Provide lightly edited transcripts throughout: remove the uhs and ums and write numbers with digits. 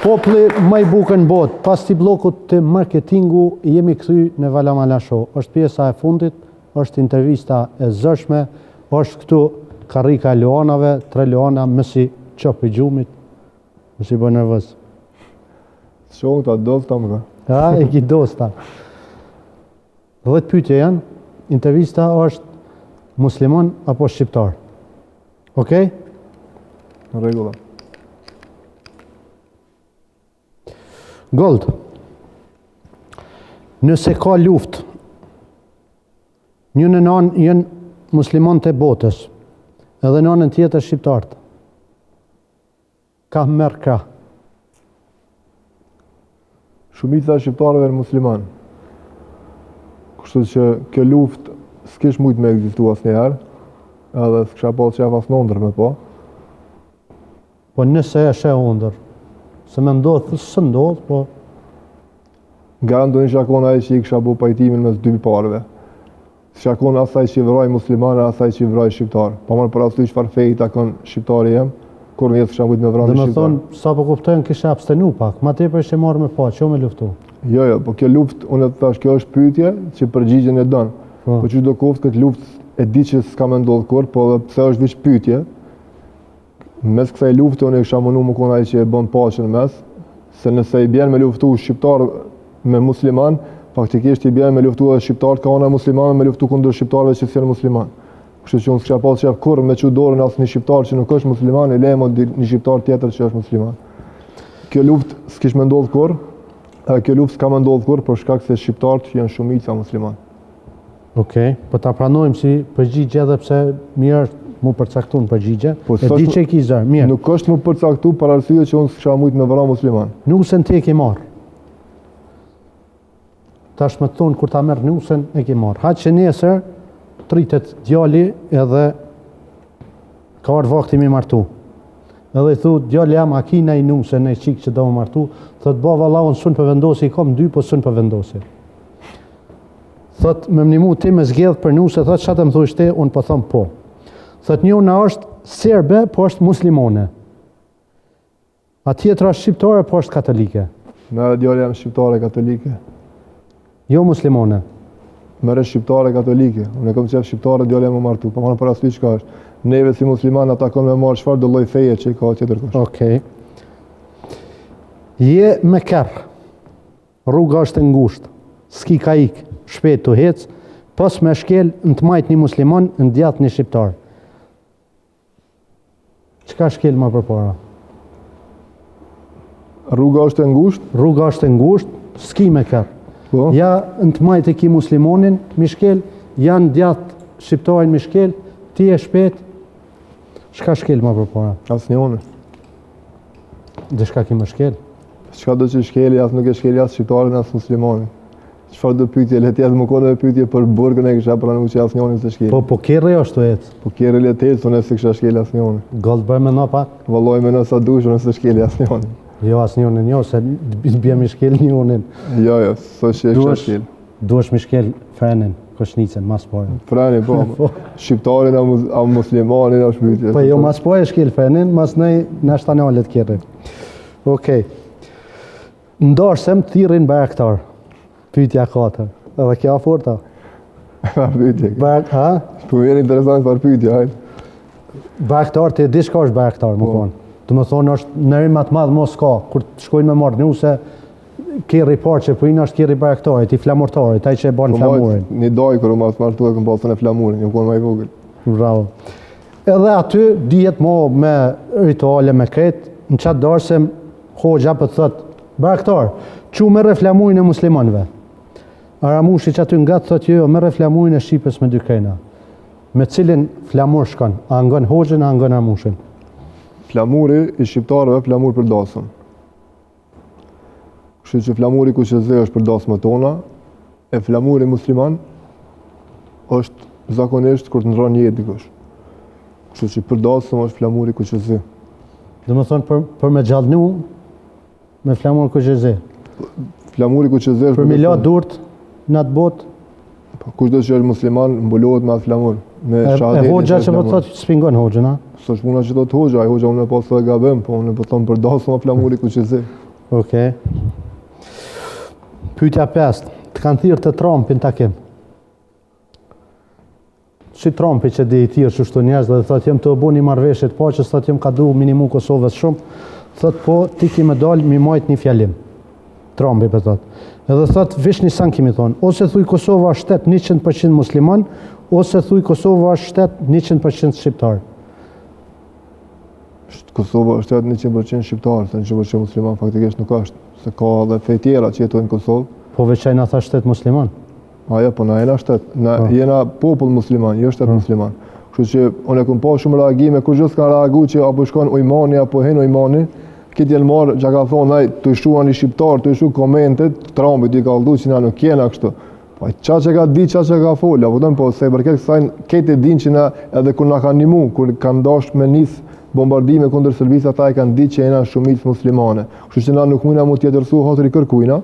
Populli më i bukur në botë, pas ti bllokut të marketingu, jemi kthy në Valamala Show. Është pjesa e fundit, është intervista e zëshme, është këtu karrika e Luanave, 3 Luana, mësi qop i gjumit, mësi bë nervoz. Shoh ta dosta më. Ja, e ki dosta. 10 pyetje janë, intervista është musliman apo shqiptar. Okej? Në rregull. Gold, nëse ka luft, një në anë jenë musliman të botës, edhe në anën tjetër shqiptarët, ka merë ka? Shumica e shqiptarëve janë musliman. Kështu që kjo luftë s'kish mujt me ekzistu asnjëherë, edhe s'kisha pas qef as nëndër me po. Po nëse e sheh undër, se me ndodhë, së ndodhë, po... Garantoni shakon ai që i kisha bu pajtimin mes dy parëve. Shakon asaj që i vroj muslimane, asaj që i vroj shqiptar. Pa marrë për aty çfarë feji takon shqiptari jem, kur në jetë kisha mujt me vrani shqiptar. Dhe me thonë, sa po kuptojnë kisha abstenu pak, ma tepër ishte marrë me pa, që me luftu? Jo, po kjo luftë, unë të thash, kjo është pyetje që përgjigjen e don. Po që do koftë këtë luftë e di që s'ka me ndodhë kur, po dhe pse është veç pyetje. Mes kësaj lufte unë kisha mënu më konë ai që e bën paqen mes, se nëse i bjen me luftu shqiptar me musliman, faktikisht i bjen me luftu edhe shqiptar ka ona musliman me luftu kundër shqiptarëve që janë musliman. Kështu që unë s'kisha pas qef kurrë me çu dorën asnjë shqiptar që nuk është musliman, i lejmë një shqiptar tjetër që është musliman. Kjo luftë s'kish më ndodhë kurrë, kjo luftë s'ka më ndodhë kurrë për shkak se shqiptarët janë shumica musliman. Okej, po ta pranojmë si përgjigje edhe pse mirë mu përcaktu në përgjigje, e di që e ki zërë, mirë. Nuk është mu përcaktu për arsye që unë s'kisha mujt me vëra musliman. Nusën ti e ke marë. Tash me thonë, kur ta merë nusën, e ke marë. Haqë që nesër, tritet djali edhe ka arë vakti me martu. Edhe i thu, djali jam, a ki nej nusën, nej qikë që do më martu, thot, ba valla, unë sunë për vendosi, i kom 2, po sunë për vendosi. Thot, me mnimu ti me zgjedh për nusë, thot, qatë më thushte, unë po thëmë po. Thot njëna është serbe, po është muslimone. A tjetra është shqiptare, po është katolike. Mere djali jam shqiptare katolike. Jo muslimone. Mere shqiptare katolike. Unë e kom qef shqiptare, djali jam më martu. Po marë për asli qka është. Neve si musliman ata kon me marë çfarë do lloj feje që i ka tjetër kush. Okej. Je me kerr. Rruga është e ngushtë. S'ki ka ik, shpejt të hec, pos me shkel në të majt një musliman, në djath një shqiptar. Çka shkel më përpara? Rruga është e ngushtë? Rruga është e ngushtë, s'ki me kerr. Po? Ja në të majt e ki muslimonin, mi shkel, janë djath shqiptarin mi shkel, ti e shpejt, çka shkel më përpara? Asnjëone. Dhe çka ki më shkel? Çka do që shkeli, as nuk e shkeli as shqiptarin, as muslimonin. Çfarë do pyetje, le të jetë më kohë pyetje për burgën e kisha pranuar që asnjërin se shkel. Po kerri është ecë. Po kerri le të ecë, unë se kisha shkel asnjërin. Gold bëj me na pak. Valloj me nësa dush, unë se shkel asnjërin. Jo asnjërin, jo se bie mi shkel njërin. Jo, s'është që shkel. Duhesh mi shkel frenin, koshnicën mas pore. Freni po. Shqiptarin a muslimanin është pyetje. Po jo mas pore shkel frenin, mas nej na shtanalet kerri. Okej. Ndorsem thirrin baraktar. Pyetja 4. Edhe kjo forta. Pyetje. Ha? Po vjen interesant për pyetje, hajde. Baraktar ti di çka është baraktar, më kon. Do të thonë është ndërim më të madh mos ka. Kur të shkojnë me marr nuse, kerri parçe, po është kerri baraktarit, i flamurtarit, ai që e bën flamurin. Një daj kur më martuar kam pasur në flamurin, jam kon më i vogël. Bravo. Edhe aty dihet me rituale me kret, në çat darsem hoxha po thot, baraktar, çu merr flamurin e muslimanëve. Aramushi që aty nga thot jo, merr flamurin e shqipës me 2 krena. Me cilin flamur shkon? A ngon hoxhën, a ngon aramushin? Flamuri i shqiptarëve flamur për dasëm. Kështu që flamuri kuqezë është për dasmat tona, e flamuri musliman është zakonisht kur të ndron jetë dikush. Kështu që për dasëm është flamuri kuqezë. Do të thonë për me gjallënu me flamur kuqezë. Flamuri kuqezë është për me la durt në atë botë. Kushdo që është musliman mbulohet me atë flamur. Me shahadetin. E hoxha që po thotë spingon hoxhën, a? S'është puna që thotë hoxha, ai hoxha unë pas e gabim, po unë po them për dasëm flamuri kuqezë. Okej. Pyetja 5. Të kanë thirrë të Trumpin takim. Si Trumpi që di i thirrë çështo njerëz dhe thotë jam të bëni marrëveshje të paqes, thotë jam ka du minimum Kosovës shumë, thotë po ti ki më dal mi majt një fjalim. Trumpi po thotë. Edhe thotë vesh një san kimi thonë, ose thuj Kosova është shtet 100% musliman, ose thuj Kosova është shtet 100% shqiptar. Kosova është shtet 100% shqiptar, se 100% musliman faktikisht nuk është, se ka edhe fe tjera që jetojnë në Kosovë. Po veçaj na tha shtet musliman. Ajo, po na jena shtet, na jena popull musliman, jo shtet musliman. Kështu që unë e kam pa shumë reagime, kur gjithë kanë reagu që apo shkon Ujmani apo hen Ujmani, këtë janë marrë që ka thonë, ai të shuan i shqiptar, të shu komentet, Trumpit i ka ldu që na nuk jena kështu. Po qa që ka di, qa që ka folja, po se përket kësaj, këtë e din që na edhe kur na kanë nimu, kur kanë dash me nis bombardime kundër Serbisë, ata e kanë ditë që jena shumicë muslimane. Kështu që na nuk mundna mu tjetërsu hatri kërkujna,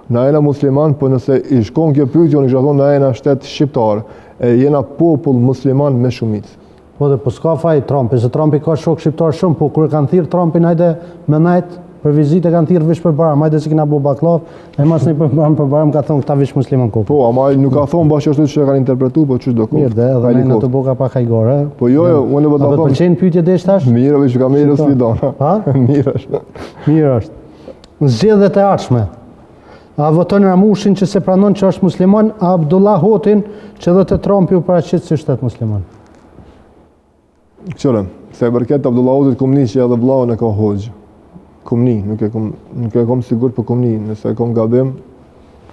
na jena musliman, po nëse i shkon kjo pyetje, unë isha thonë na jena shtet shqiptar, jena popull musliman me shumicë. Po dhe po s'ka faj Trumpi, se Trumpi ka shok shqiptar shumë, po kur kanë thirrë Trumpin hajde me najt për vizitë kanë thirrë vish për baram, hajde si kena bo baklav, e mas një për baram ka thonë këta vish musliman kopë. Po, ama nuk ka thonë bashkë ashtu që kanë interpretu, po ç'do kohë. Mirë, edhe ne në të boka pa hajgore. Po jo, unë do ta thonë. A do të pëlqejnë pyetje desh tash? Mirë, veç ka mirë Svidana. Ha? Mirë është. Mirë është. Zgjedhjet e ardhshme. A voton Ramushin që se pranon që është musliman, a Abdullah Hotin që dhe të Trumpi u paraqit si shtet musliman? Qëre, se përket Abdullah Hotit kumni që edhe vllahun e ka hoxh. Kumni, nuk e kom sigurt për kumni, nëse e kom gabim,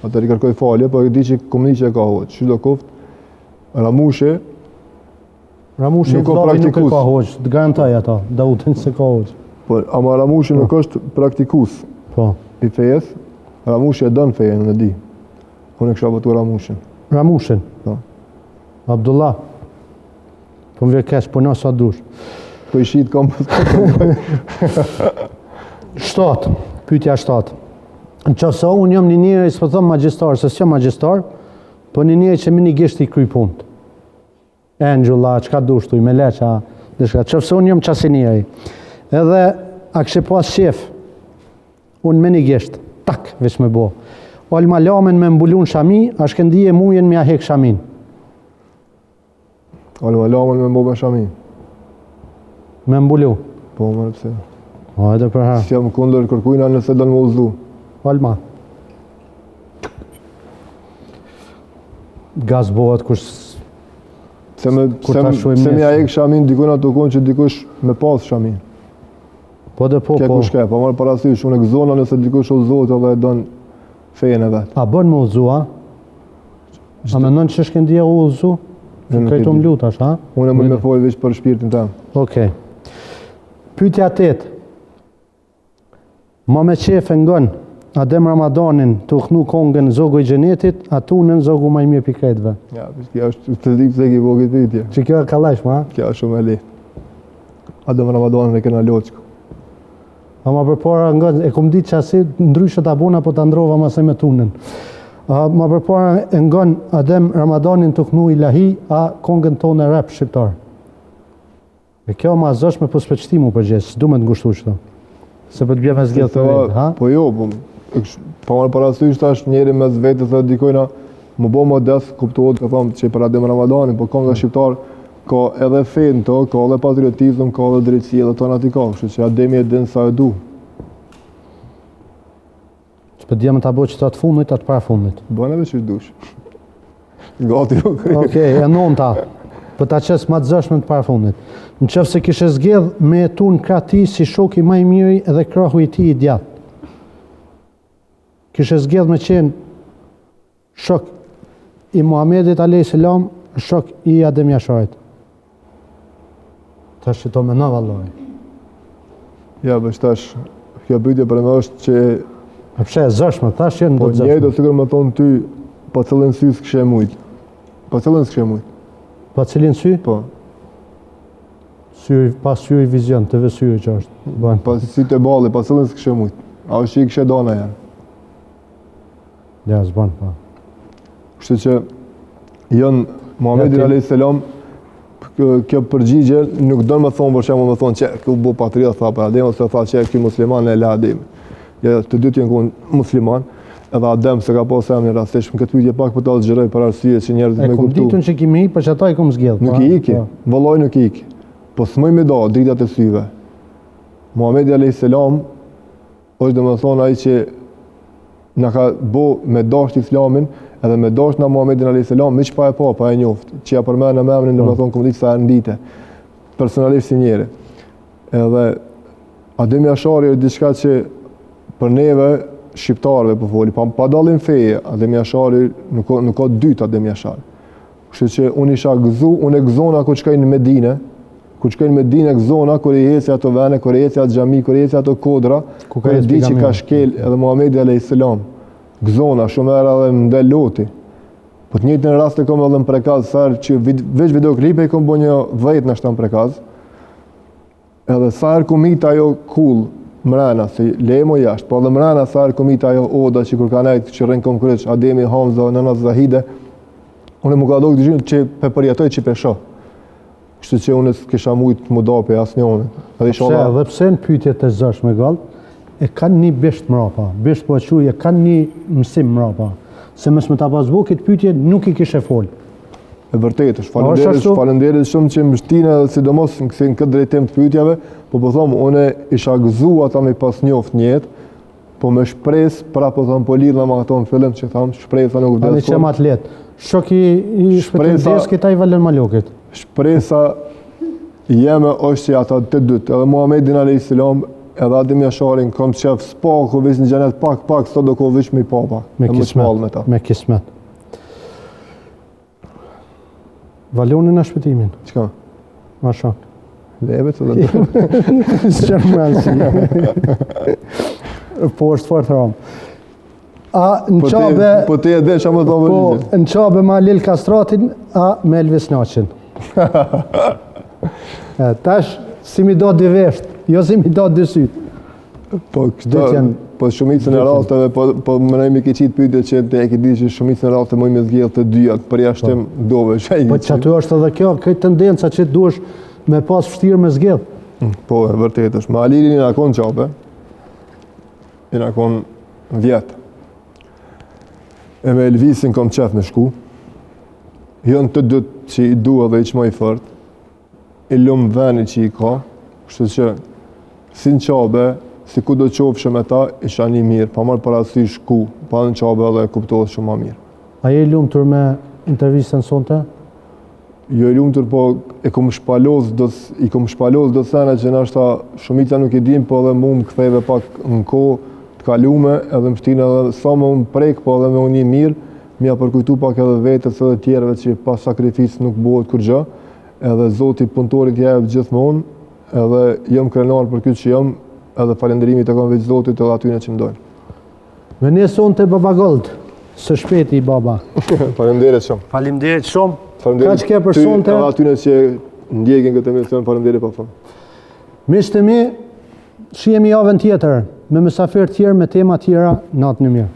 atër i kërkoj falje, po e di që kumni që e ka hoxh. Çdo koft, Ramushi nuk e ka hoxh, të garantoj ata, Dautin se ka hoxh. Po, ama Ramushi nuk është praktikus i fejes, Ramushi e don fejen, unë e di. Unë e kisha votuar Ramushin. Ramushin? Po. Abdullah? Po më vjen keq, po na sa dush. Po i shit kam. 7, pyetja 7. Nëse unë jam një njeri, s'po them magjistar, se s'jam magjistar, po një njeri që më një gisht i kry punë. Angela, çka dush tu, me leça, diçka. Nëse unë jam çasi njeri. Edhe a kishe pas shef, unë me një gisht, tak, veç me bo. Alma lamen me mbulun shami, a shkëndije mujen me a hek shamin. Alma lamen me mbo shami. Me mbulu? Po, më pse. Hajde për ha. Si jam kundër kërkujna nëse do në më uzdu. Alma. Gaz bohet kush... Se me a hek shamin, dikuna të konë që dikush me pas shamin. Po dhe po, Kje kush ke, po marë parasysh, unë e gëzona nëse dikush uzohet edhe e donë fejën e vetë. A bën me uzu, a? A me nënë që shkëndije u uzu? Krejtu më lutash, a? Unë e më me folë veç për shpirtin tem. Okej. Pyetja 8. Ma me qefe ngon, Adem Ramadanin të ukhnu kongën zogu i gjenetit, a tunën zogu ma i mirë pikretve. Ja, kjo është të di pëse ki vogit pyetje. Që kjo e kalash, ma? Kjo është shumë e li. Adem Ramadanin e kena loqku. Ma përpara ngon, e kom ditë që asi ndryshët abona, po të ndrova ma se me tunën. Ma përpara ngon Adem Ramadanin të ukhnu ilahi, a kongën tonë e rap shqiptar. E kjo ma zosh me po s'peqtimu përgjes, s'du me të ngushtu qëto. Se për të bje me zgjedhë të vetë, ha? Po jo, pa marë parasysh tash njeri mes vetës dhe dikojna më bo modest, kuptohet, ka thamë që për Adem Ramadanin, po konga shqiptar ka edhe fejnë to, ka edhe patriotizm, ka edhe drejtësi, edhe tonë ati ka, kështu që Ademi e din sa e du. Që për djemë të abo që të atë fundit, atë para fundit. Bënë edhe që dush. Gati nuk. Okej, e nonta. Për ta qesë ma të zëshme të para fundit. Në qëfë se kishe zgjedh me tu në krah ti si shoki ma i miri edhe krahu i ti i djatë. Kishe zgjedh me qenë shok i Muhamedit a.s. shok i Adem Jasharit. Tash që to me në valloj. Ja, bësh tash, kjo pyetje për më është që... A pse e zëshme, tash jenë do të zëshme. Po njëjtë do sigur më thonë ty, pa cëllën sy s'kishe mujt. Pa cëllën s'kishe mujt. Pa cilin sy? Po. Pas syri vizion, të vësyri që është. Pas sy të balli, pa cëllën s'kishe mujt. A është që i kishe dona janë. Ja, s'ban, pa. Kështu që janë Muhamedit a.s. Kjo përgjigje nuk do në më thonë për shemë më thonë që kjo bu patriot, tha për Adem, ose tha që kjo musliman e le Adem. Ja, të dytë janë qenë musliman, edhe Adem se ka pas emrin rastisht, më këtë pyetje pak po ta xhiroj për arsye që njerëzit E më kom kuptu. ditun që kimi hi, për që ata i kom zgjedh. Nuk i iki, vëllai nuk i iki. Po s'moj me da dritat e syve. Muhamedi a.s. është domethënë ai që na ka bo me dasht islamin edhe me dasht na Muhamedin a.s. miq pa e njoft, që ja përmend në emrin domethënë kom ditë sa ndite. Personalisht si njeri. Edhe Ademi Ashari është diçka që për neve shqiptarëve po foli, pa dallim feje, Ademi Ashari nuk ka dytë Ademi Ashari. Kështu që unë isha gëzu, unë e gëzona kur shkoj në Medinë, gëzona kur i eci ato vene, kur i eci ato xhami, kur i eci ato kodra, kur e di që ka shkel edhe Muhamedi a.s. Gëzona, shumë herë edhe më del loti. Po të njëjtën rast e kom edhe në prekaz, sarë që veç videoklipe i kom bo një 10 në shtam prekaz, edhe sarë kumit ajo cool, mrena, se lemo jashtë, po edhe mrena sarë kumit ajo oda që kur ka nejtë që rënë konkreç, Ademi, Hamza, Nëna Zahide, unë më ka do këtë gjynë që pe përjetoj që pe shoh. Kështu që unë s'kisha mujtë më dape asë njone. Dhe pse në pyetjet e zësh me gallë, e kanë një bisht mrapa, bisht po e kanë një mësim mrapa, se mësë me ta pasbu këtë pyetje nuk i kishe folë. E vërtet është, falenderit shumë që më shtinë edhe sidomos në këtë drejtim të pyetjeve, po thomë, une isha gëzu ata me pas njoft njetë, po me shpres, pra po thomë, po lidhna ma ato në fillim që thamë, shpresa nuk vdes. Ani që ma të letë, shoki i shpetin deski ta i valen malokit. Shpresa jeme është që ata të dytë, edhe Muhamedin a.s. edhe Ademi Asharin, kom qef s'paku veç në gjenet pak, sot do ko veç me i papa. Me kismet. Valonin në shpëtimin. Qka? Ma shak. Levet edhe Së qërë më anësi. Po është fort ramë. A në qabe... Po te e dhe që më të Po në qabe ma Lil Kastratin, a me Elvis Naqin. Tash, si mi do dy vesht, jo si mi do dy syt. Po shumicën e rasteve, po më nëjmë i ke qitë pyetje që te e ke di që shumicën e rasteve mëjmë zgjellë të dyjat, për jashtim dove. Po që aty është edhe kjo, këtë tendenca që duesh me pas fështirë me zgjellë. Po, e vërtet është. Ma Alilin i nakon qape, i nakon vjetë. E me Elvisin kom qef me shku, jënë të dytë që i dua dhe i që më i fërt, i lumë veni që i ka, kështu që si në qabe, si ku do qofshë me ta, isha një mirë, pa marë parasysh ku, pa në qabe edhe kuptohet shumë ma mirë. A je i lumë tër me intervjistën sonte? Jo i lumë tër, po i kom shpaloz do sene që nashta shumica nuk i dim, po edhe mu më ktheve pak në kohë të kalume, edhe më shtinë edhe sa më më prek, po edhe me unë një mirë, mja përkujtu pak edhe vetës edhe tjereve që pas sakrificë nuk bëhet kur gjë, edhe Zoti punëtorit jeve gjithmonë, edhe jëm krenar për këtë që jëm, edhe falenderimi të kam veç Zotit edhe atyne që më dojnë. Me një son të Baba Gold, së shpeti i baba. Falenderit shumë. Falenderit shumë. Ka që ke për sonte. Edhe atyne që ndjekin këtë emision, falenderit pa fund. Mishtë mi, shihemi javën tjetër, me mësafir tjerë, me tema tjera, natën e mirë.